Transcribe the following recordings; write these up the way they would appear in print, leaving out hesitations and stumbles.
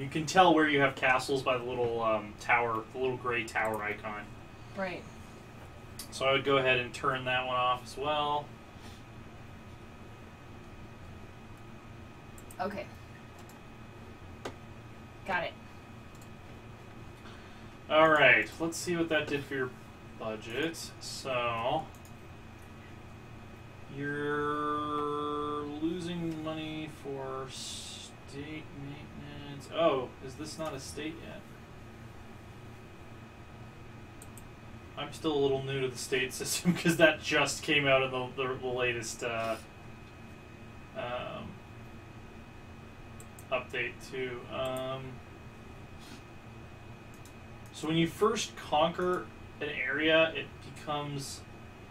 You can tell where you have castles by the little tower, the little gray tower icon. Right. So I would go ahead and turn that one off as well. Okay. Got it. Alright, let's see what that did for your budget. So, you're losing money for state maintenance. Oh, is this not a state yet? I'm still a little new to the state system because that just came out in the latest update too. So when you first conquer an area, it becomes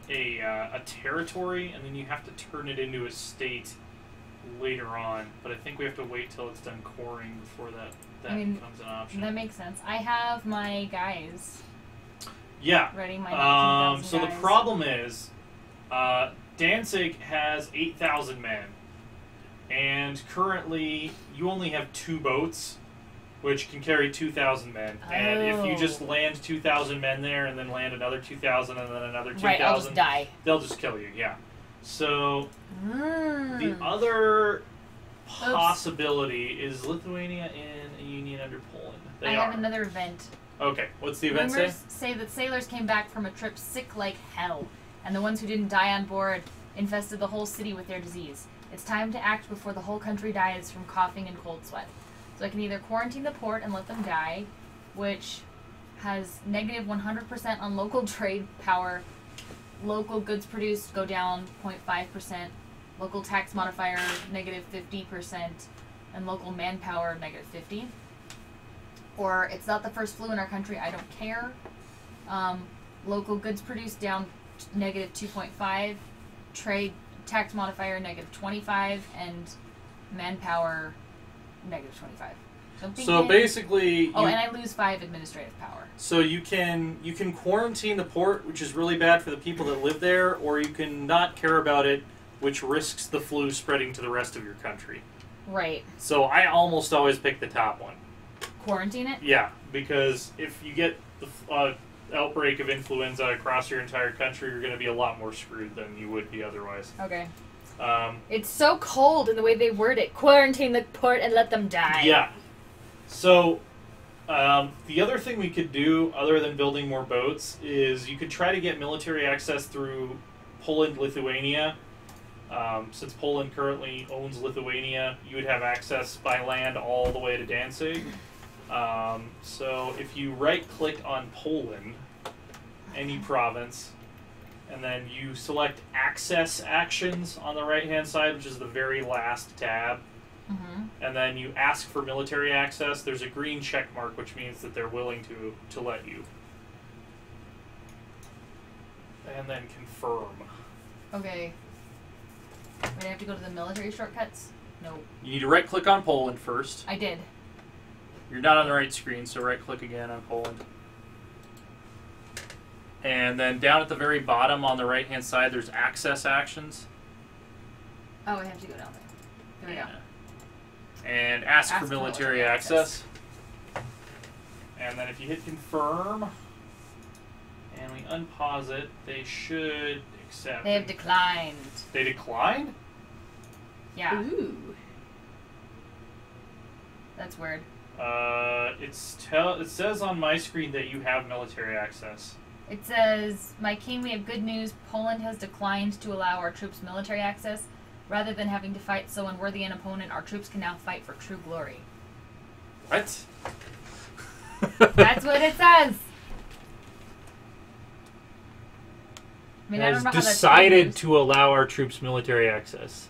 a territory, and then you have to turn it into a state later on. But I think we have to wait till it's done coring before that becomes an option. That makes sense. I have my guys. Yeah. Ready, my 19,000 so guys. the problem is, Danzig has 8,000 men, and currently you only have 2 boats, which can carry 2,000 men. Oh. And if you just land 2,000 men there, and then land another 2,000, and then another 2,000, right, I'll just die. They'll just kill you. Yeah. So the other possibility is Lithuania in a union under Poland. I have another event. Okay, what's the event Rumors say? say that sailors came back from a trip sick like hell, and the ones who didn't die on board infested the whole city with their disease. It's time to act before the whole country dies from coughing and cold sweat. So I can either quarantine the port and let them die, which has negative 100% on local trade power, local goods produced go down 0.5%, local tax modifier negative 50%, and local manpower negative 50%. Or it's not the first flu in our country, I don't care. Local goods produced down negative 2.5, trade tax modifier negative 25, and manpower negative 25. So basically, and I lose 5 administrative power. So you can quarantine the port, which is really bad for the people that live there, or you can not care about it, which risks the flu spreading to the rest of your country. Right. So I almost always pick the top one. Quarantine it? Yeah, because if you get the outbreak of influenza across your entire country, you're going to be a lot more screwed than you would be otherwise. Okay. It's so cold in the way they word it. Quarantine the port and let them die. Yeah. So, the other thing we could do, other than building more boats, is you could try to get military access through Poland, Lithuania. Since Poland currently owns Lithuania, you would have access by land all the way to Danzig. So if you right-click on Poland, any province, and then you select Access Actions on the right-hand side, which is the very last tab, and then you ask for military access, there's a green check mark, which means that they're willing to let you. And then confirm. Okay. Wait, I have to go to the military shortcuts? No. You need to right-click on Poland first. I did. You're not on the right screen, so right-click again on Poland. And then down at the very bottom on the right-hand side, there's Access Actions. Oh, I have to go down there. There we go. And ask for military access. And then if you hit confirm, and we unpause it, they should accept. They have declined. They declined? Yeah. Ooh. That's weird. It says on my screen that you have military access. It says, "My king, we have good news. Poland has declined to allow our troops military access. Rather than having to fight so unworthy an opponent, our troops can now fight for true glory." What? That's what it says. I mean, I don't know how that's decided to allow our troops military access.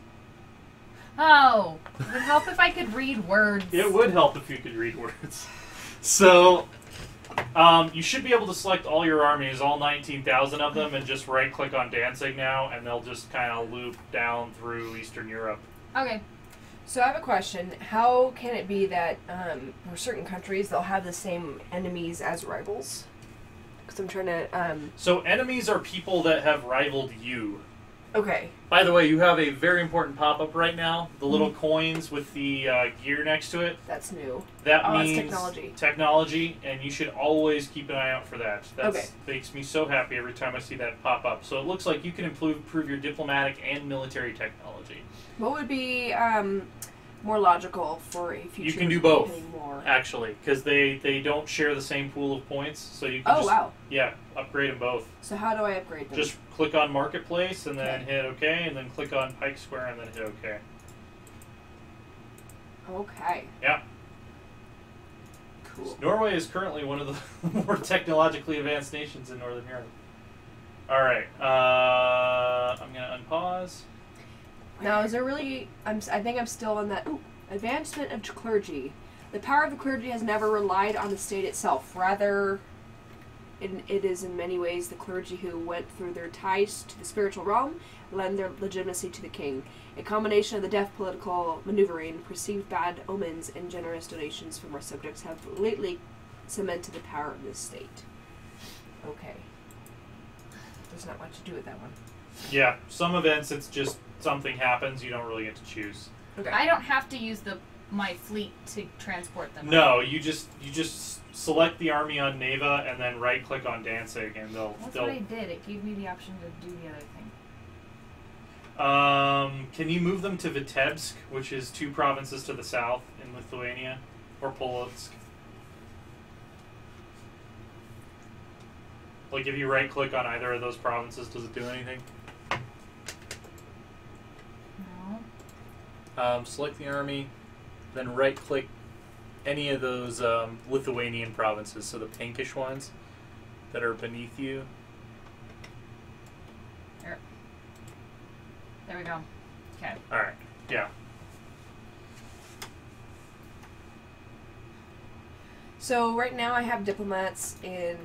Oh, it would help if I could read words. It would help if you could read words. So, you should be able to select all your armies, all 19,000 of them, and just right-click on Danzig now, and they'll just kind of loop down through Eastern Europe. Okay. So I have a question. How can it be that for certain countries they'll have the same enemies as rivals? Because I'm trying to... So enemies are people that have rivaled you. Okay. By the way, you have a very important pop-up right now. The little coins with the gear next to it. That's new. That That's means technology. technology, and you should always keep an eye out for that. That Okay. makes me so happy every time I see that pop up. So it looks like you can improve your diplomatic and military technology. What would be more logical for a future? You can do both, getting more? actually, because they don't share the same pool of points. So you can wow. Yeah, upgrade them both. So how do I upgrade them? Just click on Marketplace and then hit OK, and then click on Pike Square and then hit OK. Okay. Yeah. Cool. Norway is currently one of the more technologically advanced nations in Northern Europe. All right. I'm going to unpause. Now, is there really... I think I'm still on that... Ooh, advancement of clergy. The power of the clergy has never relied on the state itself. Rather, it is in many ways the clergy who went through their ties to the spiritual realm, lend their legitimacy to the king. A combination of the deft political maneuvering, perceived bad omens, and generous donations from our subjects have lately cemented the power of this state. Okay. There's not much to do with that one. Yeah, some events it's just something happens, you don't really get to choose. Okay. I don't have to use my fleet to transport them. No, you just select the army on Neva and then right click on Danzig and That's what I did. It gave me the option to do the other thing. Can you move them to Vitebsk, which is 2 provinces to the south in Lithuania, or Polotsk? Like if you right click on either of those provinces, does it do anything? No. Select the army, then right click any of those Lithuanian provinces, so the pinkish ones that are beneath you. There we go. Okay. Alright, yeah. So right now I have diplomats in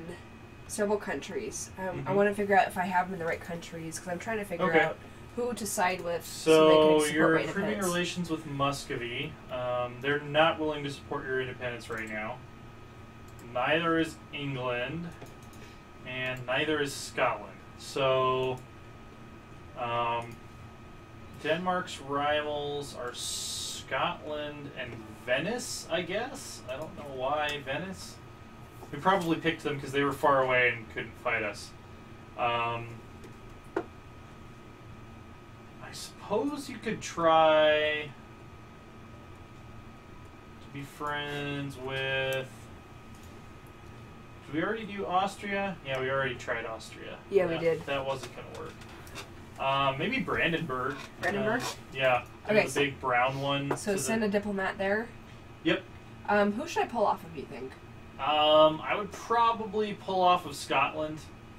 several countries. I want to figure out if I have them in the right countries, because I'm trying to figure out who to side with so they So can support you're my improving independence. relations with Muscovy. They're not willing to support your independence right now. Neither is England, and neither is Scotland. So Denmark's rivals are Scotland and Venice, I guess. I don't know why Venice. We probably picked them because they were far away and couldn't fight us. I suppose you could try to be friends with... Did we already do Austria? Yeah, we already tried Austria. Yeah, we did. That wasn't going to work. Maybe Brandenburg. Brandenburg? Yeah. Okay, The big brown one. So send a diplomat there? Yep. Who should I pull off of, you think? I would probably pull off of Scotland.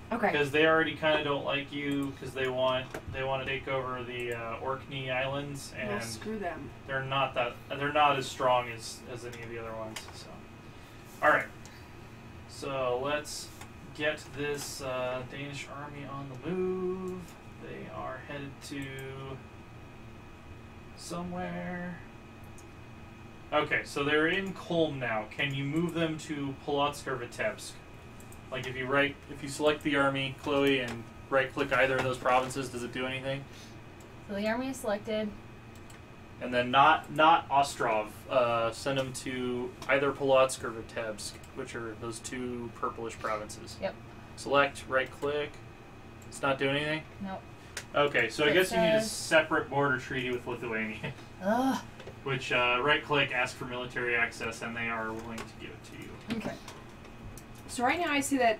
Okay. Because they already kind of don't like you because they want to take over the Orkney Islands, and Well, screw them. they're not as strong as any of the other ones. So, all right. So let's get this Danish army on the move. They are headed to somewhere. Okay, so they're in Kulm now. Can you move them to Polotsk or Vitebsk? Like if you select the army, Chloe, and right-click either of those provinces, does it do anything? So the army is selected. And then not Ostrov. Send them to either Polotsk or Vitebsk, which are those 2 purplish provinces. Yep. Select, right-click. It's not doing anything? Nope. Okay, so I guess you need a separate border treaty with Lithuania. Ugh. Which, right-click, ask for military access, and they are willing to give it to you. Okay. So right now I see that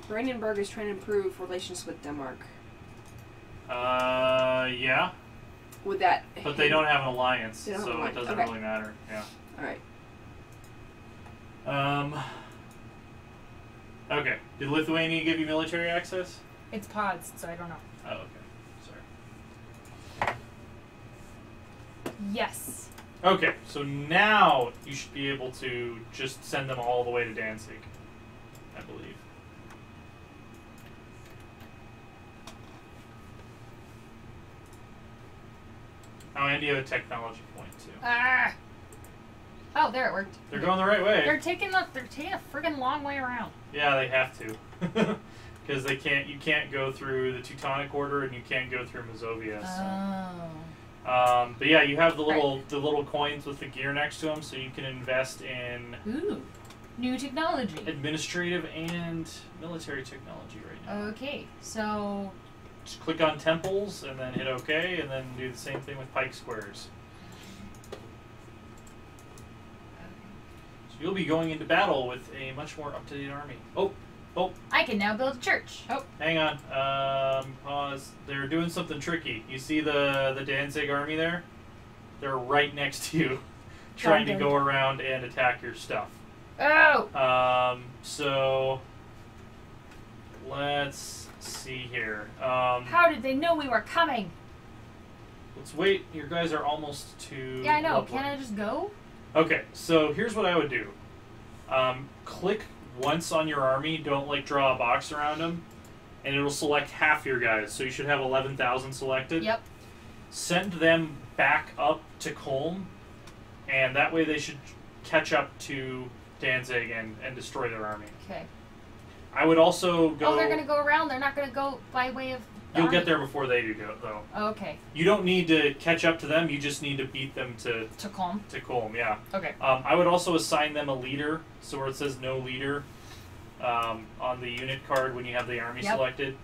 Brandenburg is trying to improve relations with Denmark. Yeah. Would that... But they don't have an alliance, They don't have so an alliance. it doesn't Okay. really matter. Yeah. Alright. Okay. Did Lithuania give you military access? It's pods, so I don't know. Oh, okay. Sorry. Yes. Okay, so now you should be able to just send them all the way to Danzig, I believe. Oh, and you have a technology point too. Ah. Oh, there it worked. They're going the right way. They're taking a friggin' long way around. Yeah, they have to. because you can't go through the Teutonic Order and you can't go through Mazovia. So. Oh. But yeah, you have the little coins with the gear next to them, so you can invest in New technology. administrative and military technology right now. Okay, so Just click on temples and then hit OK, and then do the same thing with pike squares. So you'll be going into battle with a much more up-to-date army. Oh, I can now build a church. Oh, hang on. Pause. They're doing something tricky. You see the Danzig army there? They're right next to you, trying to go around and attack your stuff. Oh! So let's see here. How did they know we were coming? Let's wait. Your guys are almost to. Yeah, I know. Loveland. Can I just go? Okay, so here's what I would do. Click once on your army. Don't draw a box around them, and it'll select half your guys. So you should have 11,000 selected. Yep. Send them back up to Colm, and that way they should catch up to Danzig and destroy their army. Okay. I would also go. Oh, they're gonna go around. They're not gonna go by way of. You'll get there before they do, though. Oh, okay. You don't need to catch up to them. You just need to beat them to Colm. To Colm, yeah. Okay. I would also assign them a leader. So where it says no leader on the unit card when you have the army selected,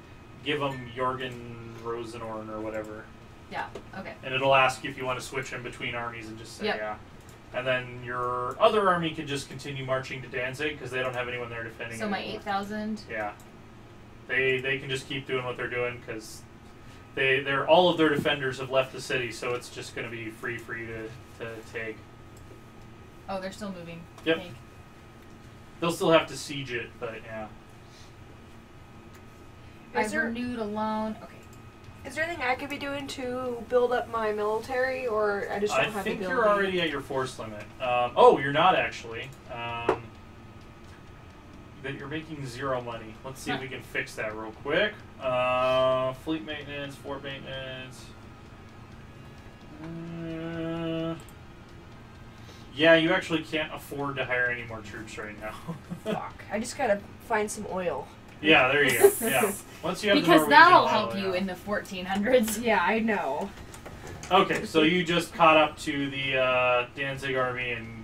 give them Jorgen Rosenorn or whatever. Yeah. Okay. And it'll ask you if you want to switch in between armies and just say yeah. And then your other army can just continue marching to Danzig because they don't have anyone there defending. So my 8,000. Yeah. They can just keep doing what they're doing because they're all of their defenders have left the city, so it's just going to be free for you to take. Oh, they're still moving. Yep. Take. They'll still have to siege it, but yeah. I've renewed a loan. Okay. Is there anything I could be doing to build up my military, or I just don't have the ability? I think you're already at your force limit. Oh, you're not actually. That you're making 0 money. Let's see if we can fix that real quick. Fleet maintenance, fort maintenance. Yeah, you actually can't afford to hire any more troops right now. Fuck. I just gotta find some oil. Yeah, there you go. Yeah. Once you have because the that'll oil, help you in the 1400s. Yeah, I know. Okay, so you just caught up to the Danzig army and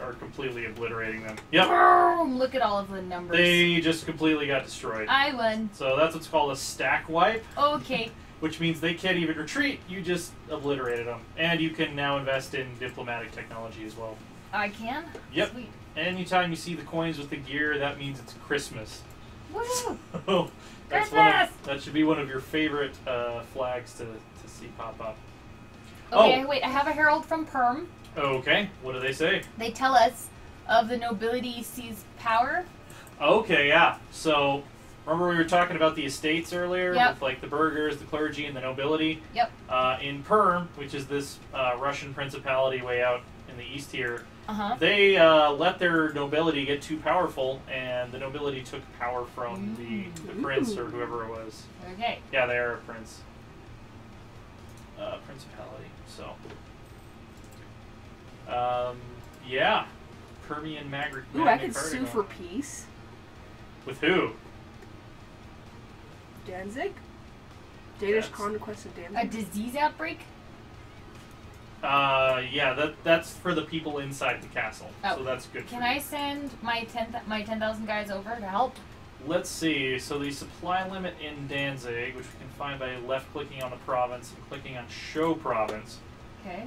are completely obliterating them. Yep. Boom! Look at all of the numbers. They just completely got destroyed. I won. So that's what's called a stack wipe. Okay. Which means they can't even retreat. You just obliterated them. And you can now invest in diplomatic technology as well. I can? Yep. Sweet. Anytime you see the coins with the gear, that means it's Christmas. Woo! So that should be one of your favorite flags to see pop up. Okay, wait, I have a herald from Perm. Okay, what do they say? They tell us of the nobility sees power. Okay, yeah. So, remember we were talking about the estates earlier? Yep. With the burghers, the clergy, and the nobility? Yep. In Perm, which is this Russian principality way out in the east here, they let their nobility get too powerful, and the nobility took power from the prince or whoever it was. Okay. Yeah, they are a prince. Principality, so... yeah. Permian Magna Ooh, I could Carta sue going for on. peace. With who? Danzig? Danish conquest of Danzig? A disease outbreak? Yeah, that's for the people inside the castle. Oh. So that's good. Can I send my 10,000 guys over to help? Let's see. So the supply limit in Danzig, which we can find by left-clicking on the province and clicking on Show Province. Okay.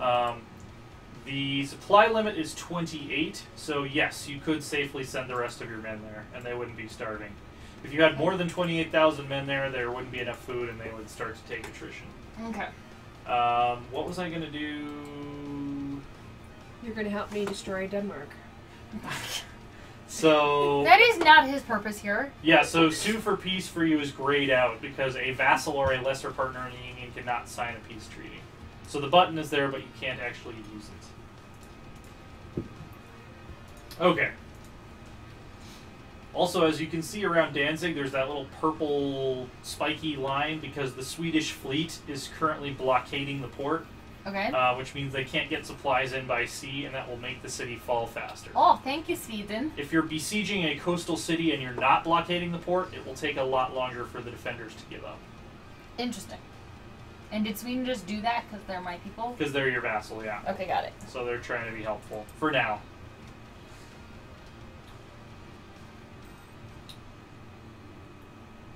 The supply limit is 28, so yes, you could safely send the rest of your men there, and they wouldn't be starving. If you had more than 28,000 men there wouldn't be enough food, and they would start to take attrition. Okay. What was I going to do? You're going to help me destroy Denmark. So... That is not his purpose here. Yeah, so sue for peace for you is grayed out, because a vassal or a lesser partner in the union cannot sign a peace treaty. So the button is there, but you can't actually use it. Okay. Also, as you can see around Danzig, there's that little purple spiky line because the Swedish fleet is currently blockading the port. Okay. which means they can't get supplies in by sea, and that will make the city fall faster. Oh, thank you, Sweden. If you're besieging a coastal city and you're not blockading the port, it will take a lot longer for the defenders to give up. Interesting. And did Sweden just do that because they're my people? Because they're your vassal, yeah. Okay, got it. So they're trying to be helpful. For now.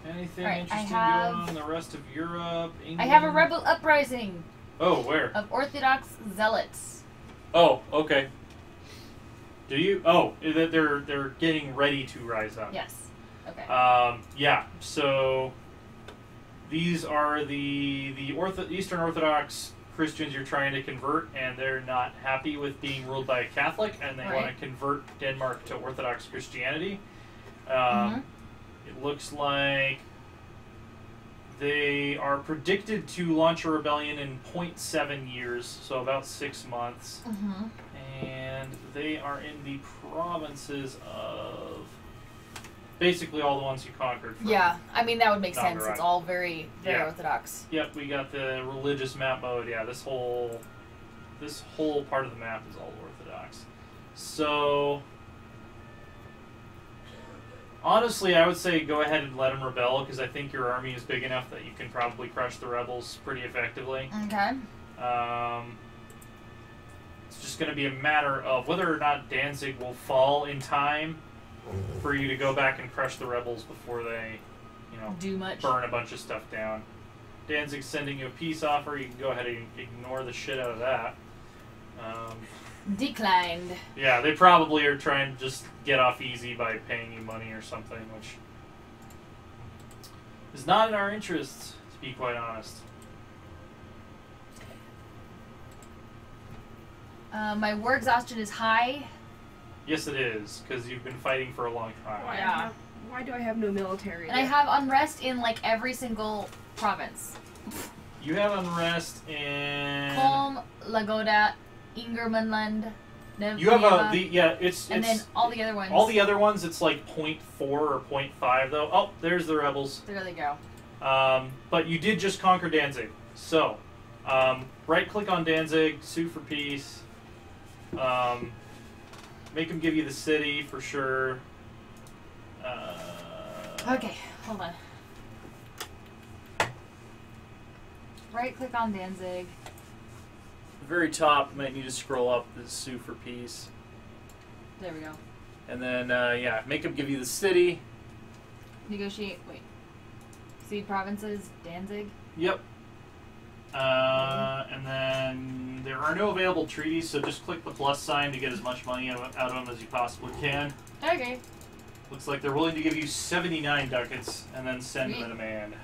Anything Alright, interesting have- going on in the rest of Europe? England? I have a rebel uprising Oh, where? of Orthodox zealots. Oh, okay. Do you? Oh, they're getting ready to rise up. Yes. Okay. Yeah. So these are the Eastern Orthodox Christians you're trying to convert, and they're not happy with being ruled by a Catholic, and they want to convert Denmark to Orthodox Christianity. It looks like they are predicted to launch a rebellion in 0.7 years, so about 6 months. And they are in the provinces of basically all the ones you conquered. From yeah, I mean, that would make sense. Nonderite. It's all very, very Yeah. Orthodox. Yep, we got the religious map mode. Yeah, this whole part of the map is all Orthodox. So honestly, I would say go ahead and let them rebel, because I think your army is big enough that you can probably crush the rebels pretty effectively. Okay. It's just going to be a matter of whether or not Danzig will fall in time for you to go back and crush the rebels before they, Do much. burn a bunch of stuff down. Danzig's sending you a peace offer. You can go ahead and ignore the shit out of that. Declined. Yeah, they probably are trying to just get off easy by paying you money or something, which is not in our interests, to be quite honest. My war exhaustion is high. Yes, it is, because you've been fighting for a long time. Yeah. Why do I have no military? And I have unrest in like every single province. You have unrest in... Kolm, Lagoda, Ingermanland, You have it's and then all the other ones. all the other ones. It's like 0.4 or 0.5 though. Oh, there's the rebels. There they go. But you did just conquer Danzig, so right click on Danzig, sue for peace. Make them give you the city for sure. Okay, hold on. Right click on Danzig. The very top, you might need to scroll up. Is sue for peace, There we go. and then make them give you the city. Negotiate. Wait. See provinces. Danzig. Yep. And then there are no available treaties, so just click the plus sign to get as much money out of them as you possibly can. Okay. Looks like they're willing to give you 79 ducats and then send them a demand.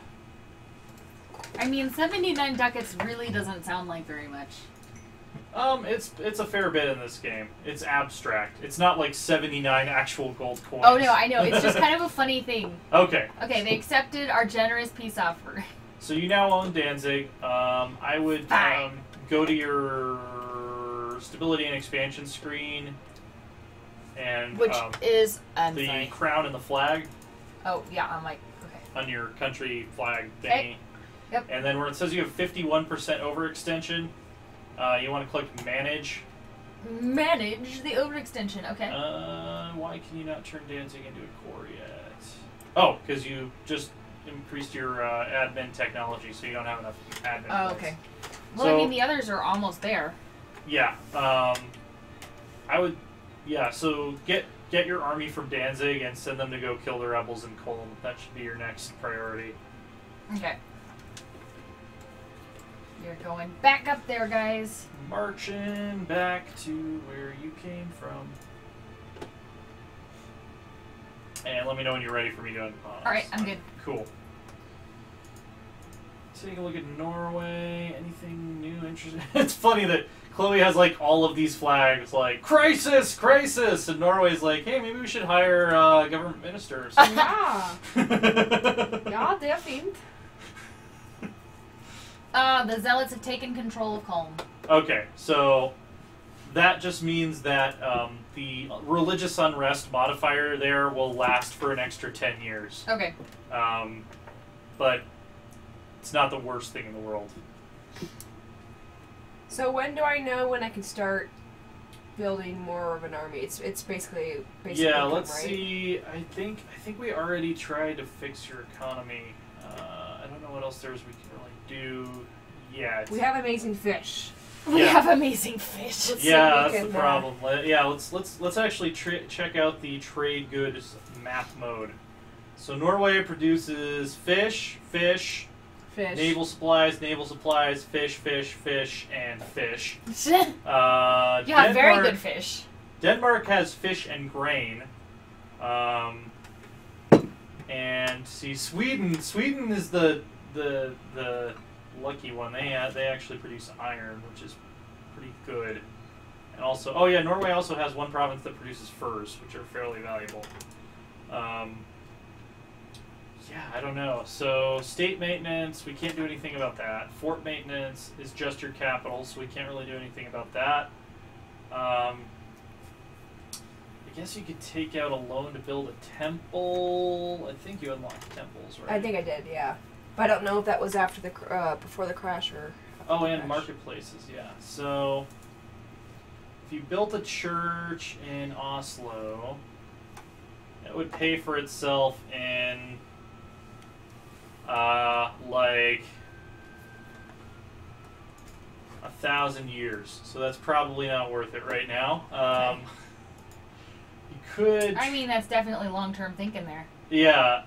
I mean, 79 ducats really doesn't sound like very much. It's a fair bit in this game. It's abstract. It's not like 79 actual gold coins. Oh no, I know. It's just kind of a funny thing. Okay. Okay, they accepted our generous peace offer. So you now own Danzig. I would Fine. go to your stability and expansion screen, and Which is the sorry. crown and the flag Oh yeah, I'm like okay. on your country flag thingy. Okay. Yep. And then where it says you have 51% overextension, you want to click Manage. Manage the overextension. Okay. Why can you not turn Danzig into a core yet? Oh, because you just increased your admin technology, so you don't have enough admin. Oh, points. okay. Well, So- I mean, the others are almost there. Yeah. I would. Yeah. So get your army from Danzig and send them to go kill the rebels in Kolm. That should be your next priority. Okay. You're going back up there, guys. Marching back to where you came from. And let me know when you're ready for me to unpause. All right, I'm good. Cool. Take a look at Norway. Anything new, interesting? It's funny that Chloe has like all of these flags, like crisis, crisis, and Norway's like, hey, maybe we should hire government ministers. Ja. Ja, det är fint. The zealots have taken control of Kolm. Okay, so that just means that the religious unrest modifier there will last for an extra 10 years. Okay. But it's not the worst thing in the world. So when do I know when I can start building more of an army? It's basically Yeah, income, let's right? see. I think we already tried to fix your economy. I don't know what else there is we can really do yet. We have amazing fish. We Yeah. have amazing fish. Let's see Yeah, if we that's the can, problem. Yeah, let's actually check out the trade goods map mode. So Norway produces fish, fish. naval supplies, fish, and fish. You have very Denmark- good fish. Denmark has fish and grain. And see, Sweden is the lucky one. They actually produce iron, which is pretty good. And also, oh yeah, Norway also has one province that produces furs, which are fairly valuable. Yeah, I don't know. So state maintenance, we can't do anything about that. Fort maintenance is just your capital, so we can't really do anything about that. I guess you could take out a loan to build a temple. I think you unlocked temples, right? I think I did, yeah. But I don't know if that was after the before the crash or. Oh, after the and crash. marketplaces, yeah. So if you built a church in Oslo, it would pay for itself in like 1,000 years. So that's probably not worth it right now. You could. I mean, that's definitely long-term thinking there. Yeah.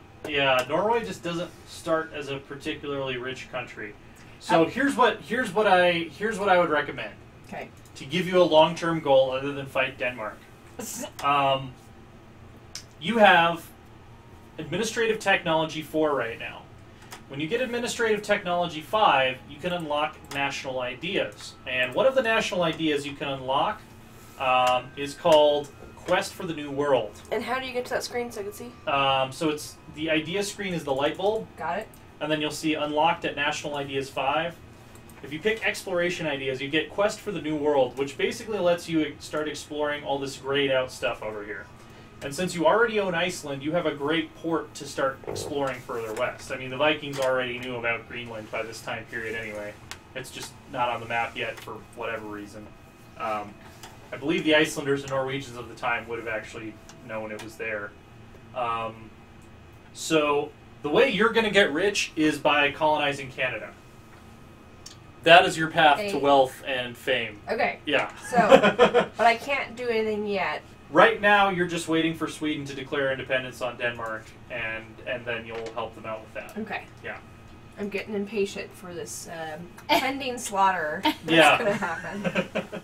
Norway just doesn't start as a particularly rich country. So here's what I would recommend Okay. to give you a long-term goal other than fight Denmark. You have Administrative Technology 4 right now. When you get Administrative Technology 5, you can unlock national ideas. And one of the national ideas you can unlock is called Quest for the New World. And how do you get to that screen so I can see? So it's the idea screen is the light bulb, Got it. and then you'll see unlocked at National Ideas 5. If you pick Exploration Ideas, you get Quest for the New World, which basically lets you start exploring all this grayed out stuff over here. And since you already own Iceland, you have a great port to start exploring further west. I mean, the Vikings already knew about Greenland by this time period anyway. It's just not on the map yet for whatever reason. I believe the Icelanders and Norwegians of the time would have actually known it was there. So the way you're going to get rich is by colonizing Canada. That is your path to wealth and fame. Okay. Yeah. So, but I can't do anything yet. Right now, you're just waiting for Sweden to declare independence on Denmark, and then you'll help them out with that. Okay. Yeah. I'm getting impatient for this pending slaughter. That's Yeah. gonna happen.